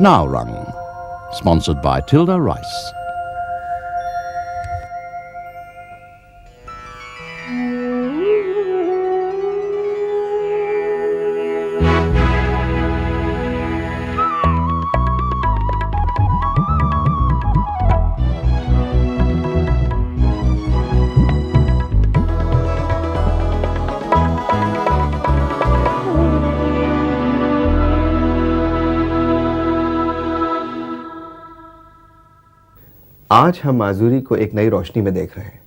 Now Rung, sponsored by Tilda Rice. آج ہم معذوری کو ایک نئی روشنی میں دیکھ رہے ہیں،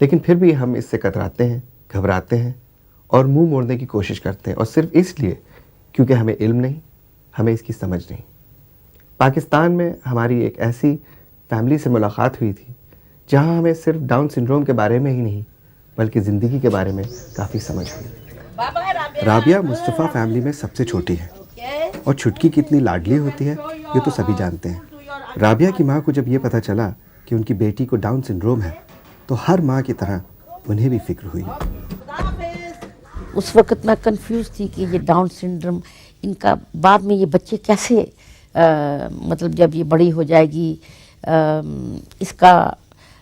لیکن پھر بھی ہم اس سے کتراتے ہیں، گھبراتے ہیں اور منہ موڑنے کی کوشش کرتے ہیں، اور صرف اس لیے کیونکہ ہمیں علم نہیں، ہمیں اس کی سمجھ نہیں۔ پاکستان میں ہماری ایک ایسی فیملی سے ملاقات ہوئی تھی جہاں ہمیں صرف ڈاؤن سنڈروم کے بارے میں ہی نہیں بلکہ زندگی کے بارے میں کافی سمجھ ہوئی۔ رابعہ مصطفیٰ فیملی میں سب سے چھوٹی ہے، اور چھٹکی کتنی لاڈلی ہوتی ہے یہ تو سبھی جانتے ہیں۔ رابعہ کی ماں کو جب یہ پتہ چلا کہ ان کی بیٹی کو ڈاؤن سنڈروم ہے تو ہر ماں کی طرح انہیں بھی فکر ہوئی۔ اس وقت میں کنفیوز تھی کہ یہ ڈاؤن سنڈروم ان کا بعد میں یہ بچے کیسے مطلب جب یہ بڑی ہو جائے گی اس کا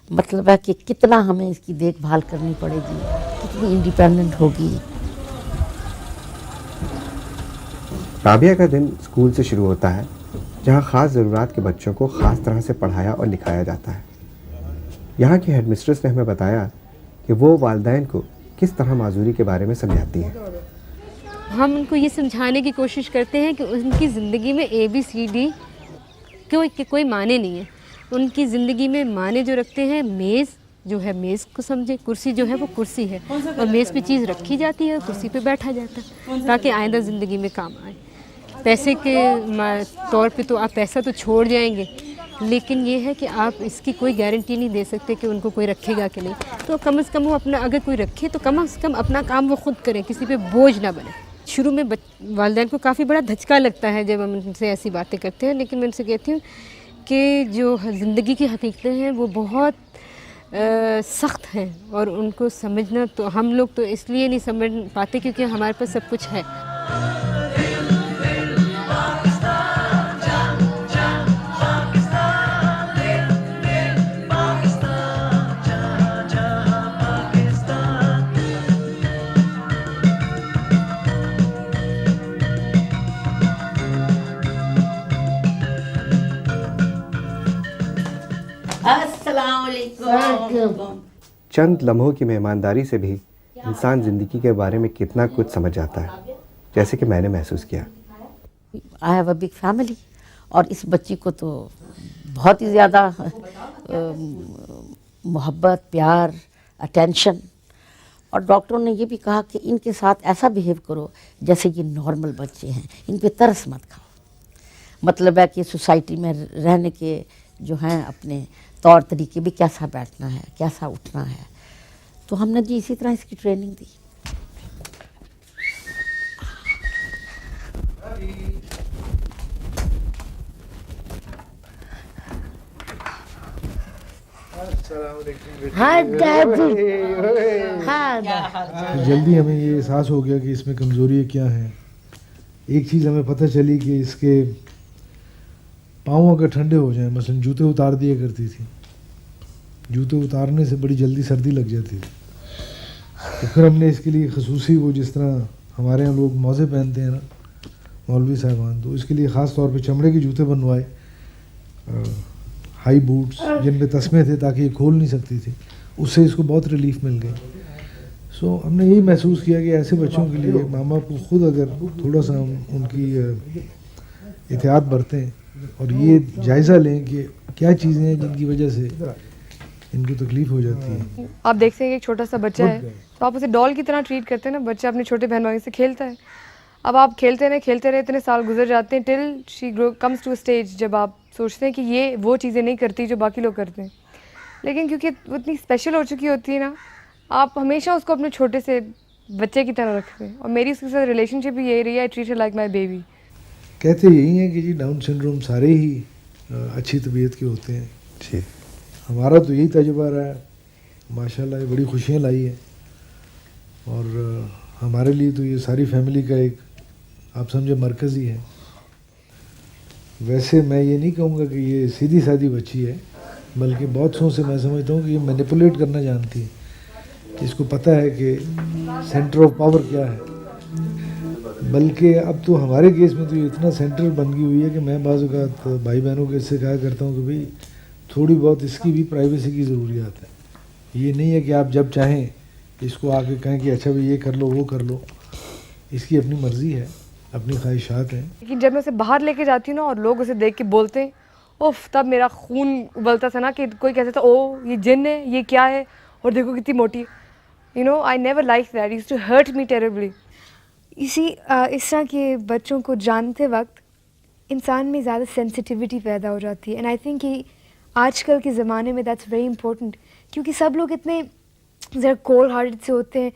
مطلب ہے کہ کتنا ہمیں اس کی دیکھ بھال کرنی پڑے گی، کتنی انڈیپینڈنٹ ہوگی۔ رابعہ کا دن اسکول سے شروع ہوتا ہے جہاں خاص ضرورات کے بچوں کو خاص طرح سے پڑھایا اور لکھایا جاتا ہے۔ یہاں کی ہیڈ مسٹریس نے ہمیں بتایا کہ وہ والدین کو کس طرح معذوری کے بارے میں سمجھاتی ہیں۔ ہم ان کو یہ سمجھانے کی کوشش کرتے ہیں کہ ان کی زندگی میں ABCD کوئی معنی نہیں ہے۔ ان کی زندگی میں معنی جو رکھتے ہیں، میز جو ہے میز کو سمجھے، کرسی جو ہے وہ کرسی ہے، اور میز پہ چیز رکھی جاتی ہے اور کرسی پہ بیٹھا جاتا ہے تاکہ آئندہ زندگی میں کام آئے۔ پیسے کے طور پہ تو آپ پیسہ تو چھوڑ جائیں گے، لیکن یہ ہے کہ آپ اس کی کوئی گارنٹی نہیں دے سکتے کہ ان کو کوئی رکھے گا کہ نہیں۔ تو کم از کم وہ اپنا اگر کوئی رکھے تو کم از کم اپنا کام وہ خود کریں، کسی پہ بوجھ نہ بنے۔ شروع میں والدین کو کافی بڑا دھچکا لگتا ہے جب ہم ان سے ایسی باتیں کرتے ہیں، لیکن میں ان سے کہتی ہوں کہ جو زندگی کی حقیقتیں ہیں وہ بہت سخت ہیں، اور ان کو سمجھنا تو ہم لوگ تو اس لیے نہیں سمجھ پاتے کیونکہ ہمارے پاس سب کچھ ہے۔ السلام علیکم۔ چند لمحوں کی مہمانداری سے بھی انسان زندگی کے بارے میں کتنا کچھ سمجھ جاتا ہے، جیسے کہ میں نے محسوس کیا۔ I have a big family, اور اس بچی کو تو بہت ہی زیادہ محبت، پیار، اٹینشن، اور ڈاکٹروں نے یہ بھی کہا کہ ان کے ساتھ ایسا بیہیو کرو جیسے یہ نارمل بچے ہیں، ان پہ ترس مت کھاؤ۔ مطلب ہے کہ سوسائٹی میں رہنے کے جو ہیں اپنے طور طریقے بھی، کیسا بیٹھنا ہے، کیسا اٹھنا ہے، تو ہم نے جی اسی طرح اس کی ٹریننگ دی۔ جلدی ہمیں یہ احساس ہو گیا کہ اس میں کمزوری کیا ہے۔ ایک چیز ہمیں پتہ چلی کہ اس کے پاؤں اگر ٹھنڈے ہو جائیں، مثلا جوتے اتار دیا کرتی تھی، جوتے اتارنے سے بڑی جلدی سردی لگ جاتی تھی، تو پھر ہم نے اس کے لیے خصوصی وہ جس طرح ہمارے یہاں لوگ موزے پہنتے ہیں نا مولوی صاحبان، تو اس کے لیے خاص طور پہ چمڑے کے جوتے بنوائے، ہائی بوٹس جن پہ تسمے تھے تاکہ یہ کھول نہیں سکتی تھی، اس سے اس کو بہت ریلیف مل گئی۔ سو ہم نے یہی محسوس کیا کہ ایسے بچوں کے لیے ماں باپ کو خود اگر تھوڑا سا ہم ان کی احتیاط برتیں اور یہ جائزہ لیں کہ کیا چیزیں ہیں جن کی وجہ سے ان کو تکلیف ہو جاتی ہے۔ آپ دیکھتے ہیں کہ ایک چھوٹا سا بچہ ہے تو آپ اسے ڈال کی طرح ٹریٹ کرتے ہیں نا، بچہ اپنے چھوٹے بہن بھائی سے کھیلتا ہے، اب آپ کھیلتے رہے اتنے سال گزر جاتے ہیں ٹل شی کمز ٹو اسٹیج جب آپ سوچتے ہیں کہ یہ وہ چیزیں نہیں کرتی جو باقی لوگ کرتے ہیں، لیکن کیونکہ وہ اتنی اسپیشل ہو چکی ہوتی ہے نا، آپ ہمیشہ اس کو اپنے چھوٹے سے بچے کی طرح رکھتے ہیں، اور میری اس کے ساتھ ریلیشن شپ بھی یہی رہی ہے، I treat her like my baby. کہتے یہی ہیں کہ جی ڈاؤن سنڈروم سارے ہی اچھی طبیعت کے ہوتے ہیں، جی ہمارا تو یہی تجربہ رہا ہے، ماشاءاللہ یہ بڑی خوشیاں لائی ہیں، اور ہمارے لیے تو یہ ساری فیملی کا ایک آپ سمجھے مرکز ہی ہے۔ ویسے میں یہ نہیں کہوں گا کہ یہ سیدھی سادھی بچی ہے، بلکہ بہت سو سے میں سمجھتا ہوں کہ یہ مینیپولیٹ کرنا جانتی ہے، اس کو پتہ ہے کہ سینٹر آف پاور کیا ہے. بلکہ اب تو ہمارے کیس میں تو یہ اتنا سینٹر بن گئی ہوئی ہے کہ میں بعض اوقات بھائی بہنوں کے اس سے کہا کرتا ہوں کہ بھئی تھوڑی بہت اس کی بھی پرائیویسی کی ضروریات ہے. یہ نہیں ہے کہ آپ جب چاہیں اس کو آ کے کہیں کہ اچھا بھئی یہ کر لو وہ کر لو. اس کی اپنی مرضی ہے، اپنی خواہشات ہیں. لیکن جب میں اسے باہر لے کے جاتی ہوں نا اور لوگ اسے دیکھ کے بولتے ہیں اوف، تب میرا خون ابلتا تھا نا کہ کوئی کہتا تھا او یہ جن ہے، یہ کیا ہے، اور دیکھو کتنی موٹی. You know I never like that, used to hurt me terribly. اسی اس طرح کے بچوں کو جانتے وقت انسان میں زیادہ سینسٹیوٹی پیدا ہو جاتی ہے. اینڈ آئی تھنک کہ آج کل کے زمانے میں دیٹس ویری امپورٹنٹ، کیونکہ سب لوگ اتنے ذرا کولڈ ہارٹڈ سے ہوتے ہیں،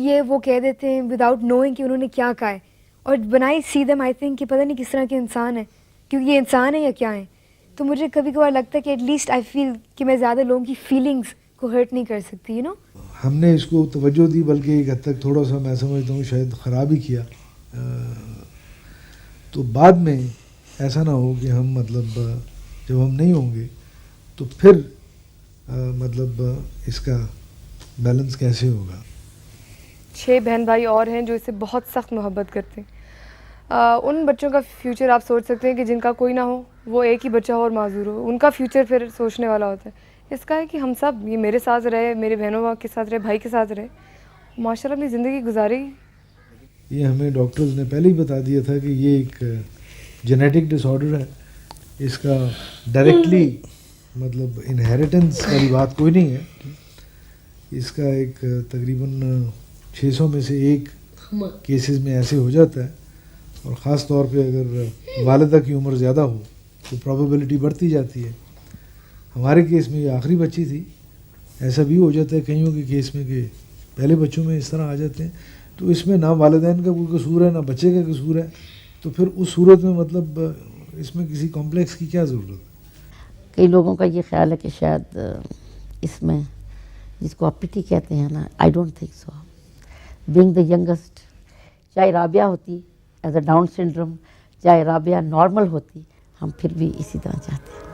یہ وہ کہہ دیتے ہیں وداؤٹ نوئنگ کہ انہوں نے کیا کہا ہے. اور بنائی سی دم آئی تھنک کہ پتہ نہیں کس طرح کے انسان ہیں، کیونکہ یہ انسان ہے یا کیا ہیں. تو مجھے کبھی کبھار لگتا ہے کہ ایٹ لیسٹ آئی فیل کہ میں زیادہ لوگوں کی فیلنگس کو ہرٹ نہیں کر سکتی. یو نو ہم نے اس کو توجہ دی، بلکہ ایک حد تک تھوڑا سا میں سمجھتا ہوں شاید خراب ہی کیا. تو بعد میں ایسا نہ ہو کہ ہم مطلب جب ہم نہیں ہوں گے تو پھر مطلب اس کا بیلنس کیسے ہوگا. 6 بہن بھائی اور ہیں جو اس سے بہت سخت محبت کرتے ہیں. ان بچوں کا فیوچر آپ سوچ سکتے ہیں کہ جن کا کوئی نہ ہو، وہ ایک ہی بچہ ہو اور معذور ہو، ان کا فیوچر پھر سوچنے والا ہوتا ہے. اس کا ہے کہ ہم سب یہ میرے ساتھ رہے، میرے بہنوں کے ساتھ رہے، بھائی کے ساتھ رہے، ماشاء اللہ اپنی زندگی گزاری. یہ ہمیں ڈاکٹرز نے پہلے ہی بتا دیا تھا کہ یہ ایک جینیٹک ڈس آرڈر ہے. اس کا ڈائریکٹلی مطلب انہیریٹنس والی بات کوئی نہیں ہے. اس کا ایک تقریباً 600 میں سے 1 کیسز میں ایسے ہو جاتا ہے، اور خاص طور پہ اگر والدہ کی عمر زیادہ ہو تو پرابیبلٹی بڑھتی جاتی ہے. ہمارے کیس میں یہ آخری بچی تھی. ایسا بھی ہو جاتا ہے کئیوں کے کیس میں کہ پہلے بچوں میں اس طرح آ جاتے ہیں. تو اس میں نہ والدین کا کوئی قصور ہے نہ بچے کا قصور ہے. تو پھر اس صورت میں مطلب اس میں کسی کمپلیکس کی کیا ضرورت ہے. کئی لوگوں کا یہ خیال ہے کہ شاید اس میں جس کو آپ پٹی کہتے ہیں نا، I don't think so. Being the youngest, چاہے رابعہ ہوتی ایز اے ڈاؤن سنڈروم، چاہے رابعہ نارمل ہوتی، ہم پھر بھی اسی طرح چاہتے ہیں.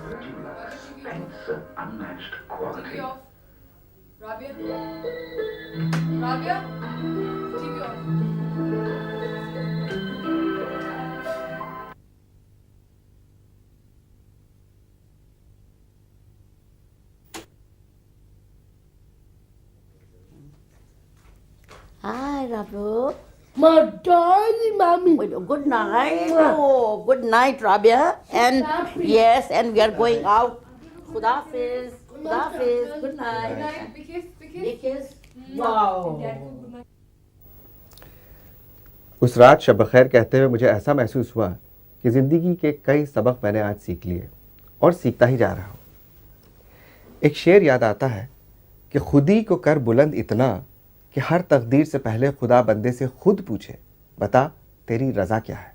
Hi, Rabu. My darling mommy. Good night. Oh, good night, Rabia. And yes, and we are going out. Khudafiz. Khudafiz. Good night. Big kiss. Wow. اس رات شب بخیر کہتے ہوئے مجھے ایسا محسوس ہوا کہ زندگی کے کئی سبق میں نے آج سیکھ لیے اور سیکھتا ہی جا رہا ہوں. ایک شعر یاد آتا ہے کہ خودی کو کر بلند اتنا کہ ہر تقدیر سے پہلے خدا بندے سے خود پوچھے بتا تیری رضا کیا ہے.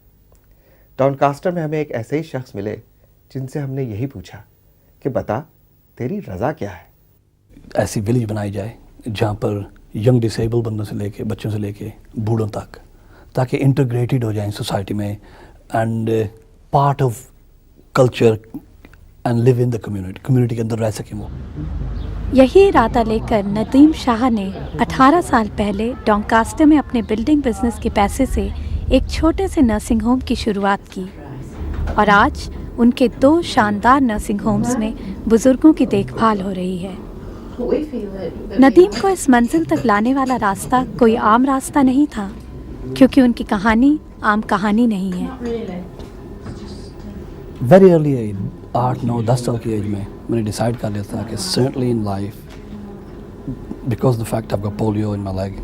ڈان کاسٹر میں ہمیں ایک ایسے ہی شخص ملے جن سے ہم نے یہی پوچھا کہ بتا تیری رضا کیا ہے. ایسی ولیج بنائی جائے جہاں پر ینگ ڈسیبل بندوں سے لے کے بچوں سے لے کے بوڑھوں تک، تاکہ انٹیگریٹڈ ہو جائیں سوسائٹی میں and part of culture and live in the community کے اندر رہ سکیں وہ. یہی ارادہ لے کر ندیم شاہ نے 18 سال پہلے ڈانکاسٹر میں اپنے بلڈنگ بزنس کے پیسے سے ایک چھوٹے سے نرسنگ ہوم کی شروعات کی، اور آج ان کے 2 شاندار نرسنگ ہومز میں بزرگوں کی دیکھ بھال ہو رہی ہے. ندیم کو اس منزل تک لانے والا راستہ کوئی عام راستہ نہیں تھا، کیونکہ ان کی کہانی عام کہانی نہیں ہے. ویری ارلی ایج 8 9 10 سال کی ایج میں نے ڈیسائیڈ کر لیا تھا کہ certainly in life because the fact of polio in my leg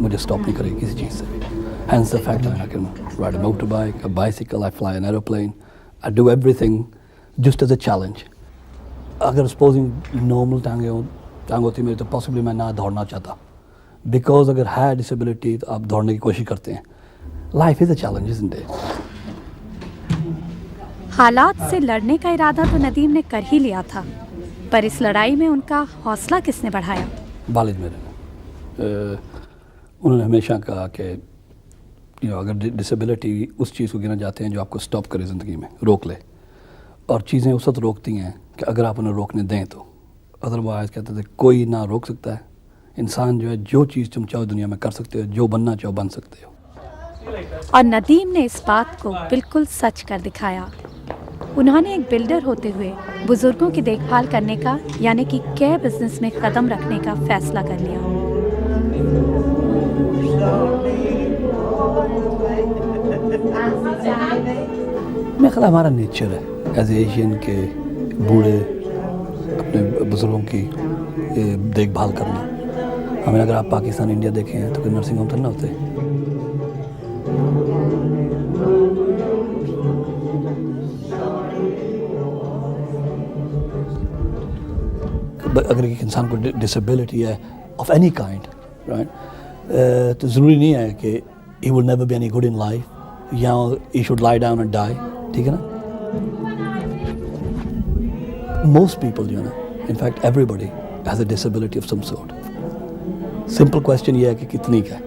مجھے اسٹاپ نہیں کرے کسی چیز سے. Hence the fact I can ride a motor bike, a bicycle, I fly an aeroplane, I do every thing just as a challenge. اگر supposing normal ٹانگ ہوتی میری تو پاسبلی میں نہ دوڑنا چاہتا، بیکاز اگر ہے ڈسیبلٹی تو آپ دوڑنے کی کوشش کرتے ہیں. Life is a challenge isn't it. حالات سے لڑنے کا ارادہ تو ندیم نے کر ہی لیا تھا، پر اس لڑائی میں ان کا حوصلہ کس نے بڑھایا؟ والد میرے نے. انہوں نے ہمیشہ کہا کہ اگر ڈسیبلٹی اس چیز کو گنا جاتے ہیں جو آپ کو اسٹاپ کرے زندگی میں، روک لے، اور چیزیں اس وقت روکتی ہیں کہ اگر آپ انہیں روکنے دیں تو. ادروائز کہتے تھے کوئی نہ روک سکتا ہے. انسان جو ہے جو چیز تم چاہو دنیا میں کر سکتے ہو, جو بننا چاہو بن سکتے ہو. اور ندیم نے اس بات کو بالکل سچ کر دکھایا. انہوں نے ایک بلڈر ہوتے ہوئے بزرگوں کی دیکھ بھال کرنے کا یعنی کہ کیئر بزنس میں قدم رکھنے کا فیصلہ کر لیا. میرا خیال ہمارا نیچر ہے ایز اے ایشین کے بوڑھے اپنے بزرگوں کی دیکھ بھال کرنا. ہمیں اگر آپ پاکستان انڈیا دیکھیں تو کوئی نرسنگ ہوم تو نہ ہوتے. اگر ایک انسان کو ڈسیبلٹی ہے آف اینی کائنڈ رائٹ تو ضروری نہیں ہے کہ he will never be any good in life یا he should lie down and die. ٹھیک ہے نا. موسٹ پیپل جو ہے نا ان فیکٹ ایوری بڈی has a disability of some sort. Simple question یہ ہے کہ کتنی کا ہے.